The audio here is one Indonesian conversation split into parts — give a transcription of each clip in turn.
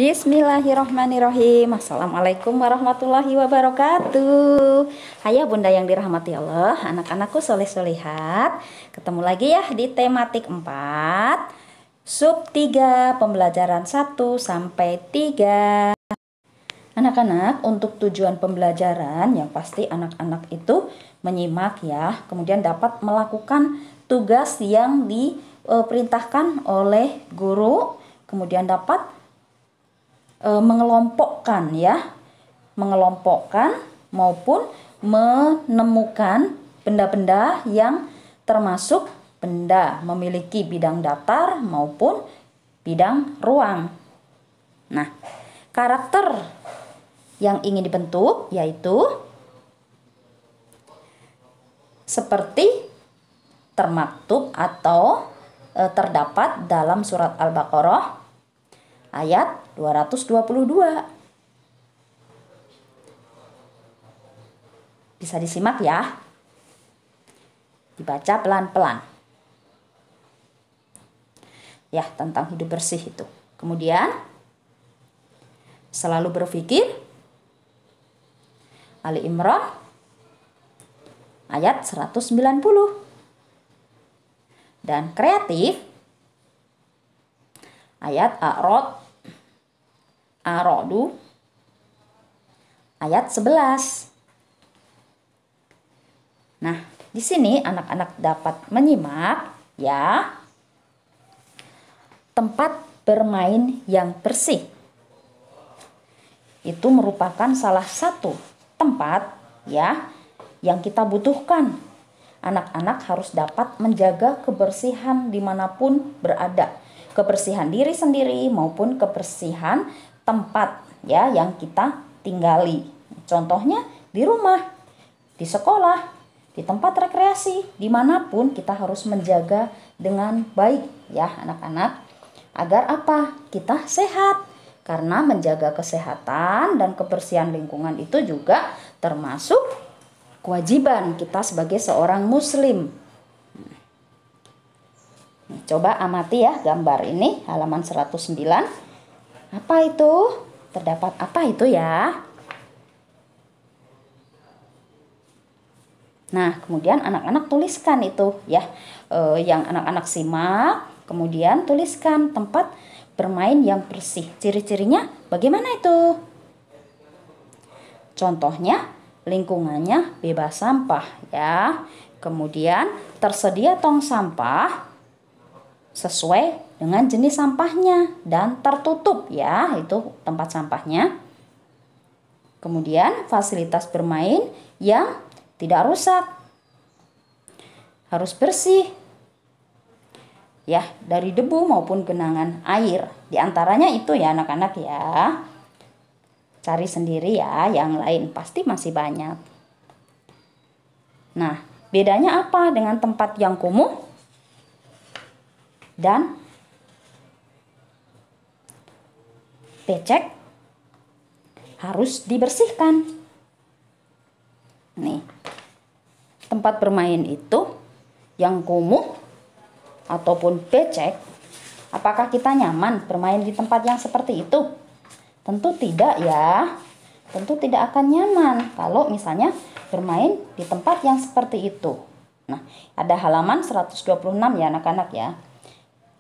Bismillahirrahmanirrahim. Assalamualaikum warahmatullahi wabarakatuh. Hai Bunda yang dirahmati Allah, anak-anakku soleh-solehat. Ketemu lagi ya di tematik 4 sub 3 pembelajaran 1 sampai 3. Anak-anak, untuk tujuan pembelajaran yang pasti anak-anak itu menyimak ya, kemudian dapat melakukan tugas yang diperintahkan oleh guru, kemudian dapat mengelompokkan maupun menemukan benda-benda yang termasuk benda memiliki bidang datar maupun bidang ruang. Nah, karakter yang ingin dibentuk yaitu seperti termaktub atau terdapat dalam surat Al-Baqarah ayat 222. Bisa disimak ya. Dibaca pelan-pelan. Ya, tentang hidup bersih itu. Kemudian selalu berpikir Ali Imran ayat 190. Dan kreatif ayat A'radu ayat 11. Nah, di sini anak-anak dapat menyimak ya. Tempat bermain yang bersih itu merupakan salah satu tempat ya yang kita butuhkan. Anak-anak harus dapat menjaga kebersihan dimanapun berada. Kebersihan diri sendiri maupun kebersihan tempat ya yang kita tinggali. Contohnya di rumah, di sekolah, di tempat rekreasi, dimanapun kita harus menjaga dengan baik ya anak-anak. Agar apa? Kita sehat. Karena menjaga kesehatan dan kebersihan lingkungan itu juga termasuk kewajiban kita sebagai seorang muslim. Coba amati ya gambar ini, halaman 109. Apa itu? Terdapat apa itu ya? Nah, kemudian anak-anak tuliskan itu ya. Yang anak-anak simak, kemudian tuliskan tempat bermain yang bersih. Ciri-cirinya bagaimana itu? Contohnya, lingkungannya bebas sampah ya. Kemudian tersedia tong sampah sesuai dengan jenis sampahnya dan tertutup ya, itu tempat sampahnya. Kemudian fasilitas bermain yang tidak rusak, harus bersih ya dari debu maupun genangan air. Di antaranya itu ya anak-anak ya. Cari sendiri ya, yang lain pasti masih banyak. Nah, bedanya apa dengan tempat yang kumuh dan becek? Harus dibersihkan. Nih, tempat bermain itu yang kumuh ataupun becek, apakah kita nyaman bermain di tempat yang seperti itu? Tentu tidak ya. Tentu tidak akan nyaman kalau misalnya bermain di tempat yang seperti itu. Nah, ada halaman 126 ya anak-anak ya.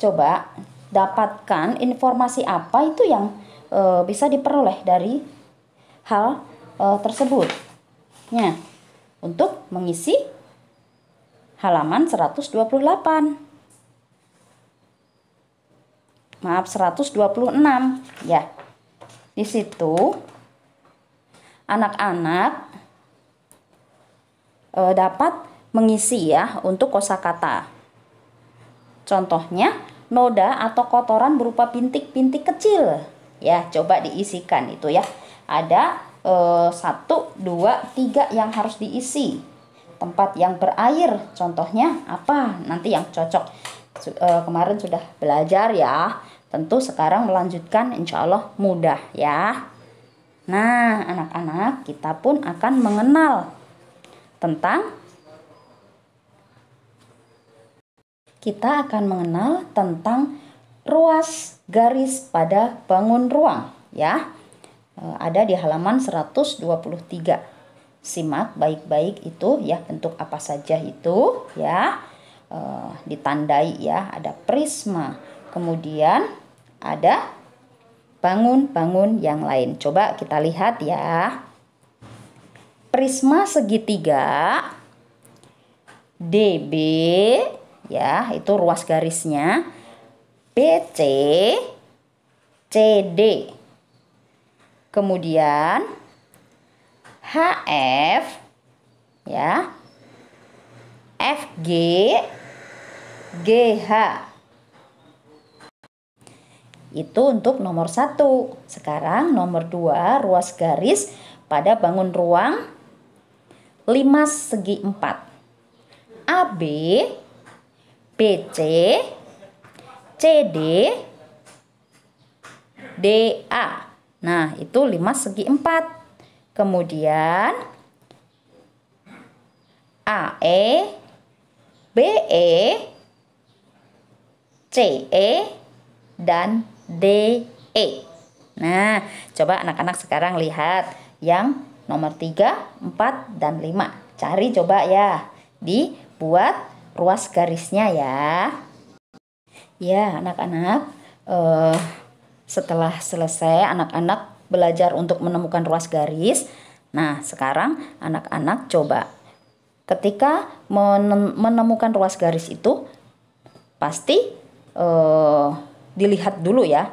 Coba dapatkan informasi apa itu yang bisa diperoleh dari hal tersebut. Nah, untuk mengisi halaman 128. Maaf, 126 ya. Di situ anak-anak dapat mengisi ya untuk kosakata. Contohnya noda atau kotoran berupa bintik-bintik kecil. Ya, coba diisikan itu ya. Ada 1, 2, 3 yang harus diisi. Tempat yang berair, contohnya apa? Nanti yang cocok. Kemarin sudah belajar ya. Tentu sekarang melanjutkan insya Allah mudah ya. Nah, anak-anak, kita pun akan mengenal tentang ruas garis pada bangun ruang ya. Ada di halaman 123. Simak baik-baik itu ya, bentuk apa saja itu ya. Ditandai ya, ada prisma, kemudian ada bangun-bangun yang lain. Coba kita lihat ya. Prisma segitiga DB ya, itu ruas garisnya. BC, CD. Kemudian HF ya. FG, GH. Itu untuk nomor 1. Sekarang nomor 2, ruas garis pada bangun ruang 5 segi 4. AB, BC, CD, DA. Nah, itu 5 segi 4. Kemudian AE, BE, CE, dan DE. Nah, coba anak-anak sekarang lihat yang nomor 3, 4, dan 5. Cari coba ya, dibuat ruas garisnya ya. Ya, anak-anak, setelah selesai anak-anak belajar untuk menemukan ruas garis. Nah, sekarang anak-anak coba ketika menemukan ruas garis itu pasti dilihat dulu ya,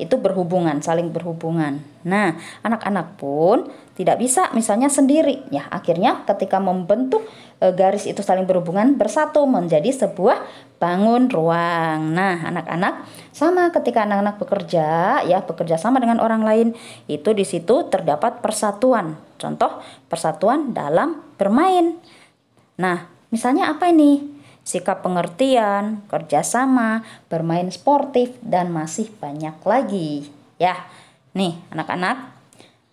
itu berhubungan, saling berhubungan. Nah, anak-anak pun tidak bisa misalnya sendiri ya, akhirnya ketika membentuk garis itu saling berhubungan, bersatu menjadi sebuah bangun ruang. Nah, anak-anak sama ketika anak-anak bekerja ya, bekerja sama dengan orang lain, itu di situ terdapat persatuan. Contoh persatuan dalam bermain. Nah, misalnya apa ini? Sikap pengertian, kerjasama, bermain sportif, dan masih banyak lagi. Ya, nih anak-anak.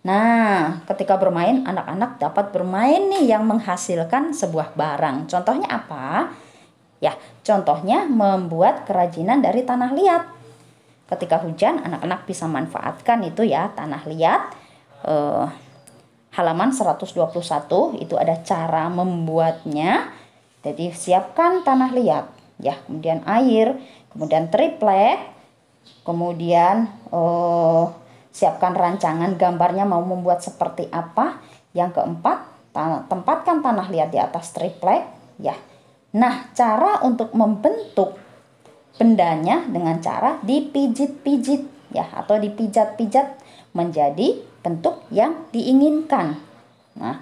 Nah, ketika bermain, anak-anak dapat bermain nih yang menghasilkan sebuah barang. Contohnya apa? Ya, contohnya membuat kerajinan dari tanah liat. Ketika hujan, anak-anak bisa manfaatkan itu ya, tanah liat. Halaman 121 itu ada cara membuatnya. Jadi siapkan tanah liat ya, kemudian air, kemudian triplek, kemudian siapkan rancangan gambarnya mau membuat seperti apa. Yang keempat, tempatkan tanah liat di atas triplek ya. Nah, cara untuk membentuk bendanya dengan cara dipijit-pijit ya, atau dipijat-pijat menjadi bentuk yang diinginkan. Nah,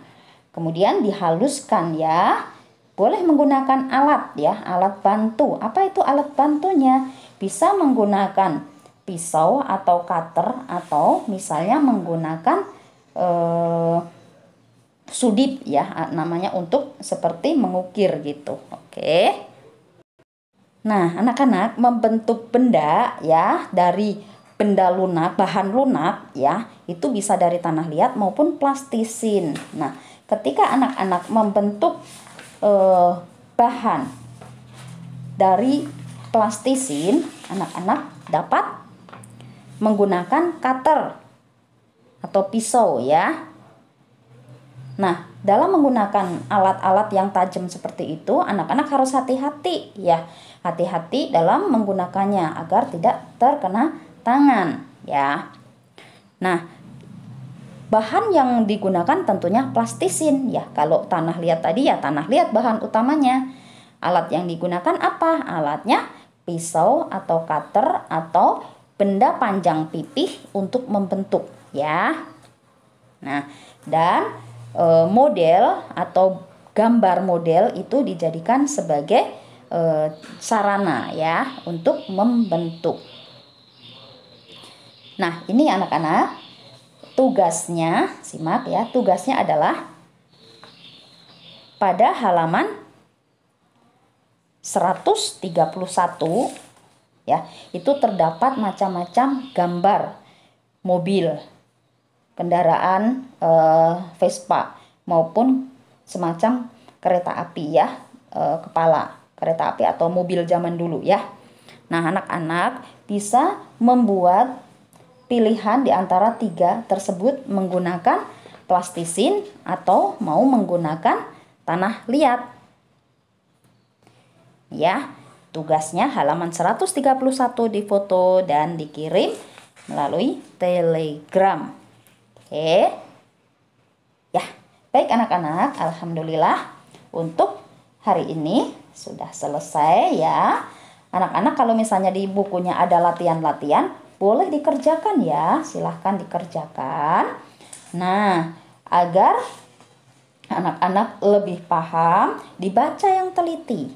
kemudian dihaluskan ya. Boleh menggunakan alat ya, alat bantu. Apa itu alat bantunya? Bisa menggunakan pisau atau cutter, atau misalnya menggunakan sudip ya, namanya, untuk seperti mengukir gitu. Oke. Nah, anak-anak membentuk benda ya dari benda lunak, bahan lunak ya, itu bisa dari tanah liat maupun plastisin. Nah, ketika anak-anak membentuk bahan dari plastisin, anak-anak dapat menggunakan cutter atau pisau ya. Nah, dalam menggunakan alat-alat yang tajam seperti itu, anak-anak harus hati-hati ya. Hati-hati dalam menggunakannya agar tidak terkena tangan ya. Nah, bahan yang digunakan tentunya plastisin ya. Kalau tanah liat tadi ya tanah liat bahan utamanya. Alat yang digunakan apa? Alatnya pisau atau cutter atau benda panjang pipih untuk membentuk ya. Nah, dan model atau gambar model itu dijadikan sebagai sarana ya untuk membentuk. Nah, ini anak-anak, tugasnya, simak ya, tugasnya adalah pada halaman 131 ya, itu terdapat macam-macam gambar mobil, kendaraan Vespa maupun semacam kereta api ya, kepala kereta api atau mobil zaman dulu ya. Nah, anak-anak bisa membuat pilihan di antara 3 tersebut menggunakan plastisin atau mau menggunakan tanah liat. Ya, tugasnya halaman 131 difoto dan dikirim melalui Telegram. Oke. Ya, baik anak-anak, alhamdulillah untuk hari ini sudah selesai ya. Anak-anak kalau misalnya di bukunya ada latihan-latihan, boleh dikerjakan ya, silahkan dikerjakan. Nah, agar anak-anak lebih paham, dibaca yang teliti.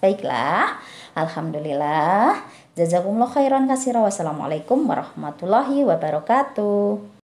Baiklah, alhamdulillah. Jazakumullah khairan katsira. Wassalamualaikum warahmatullahi wabarakatuh.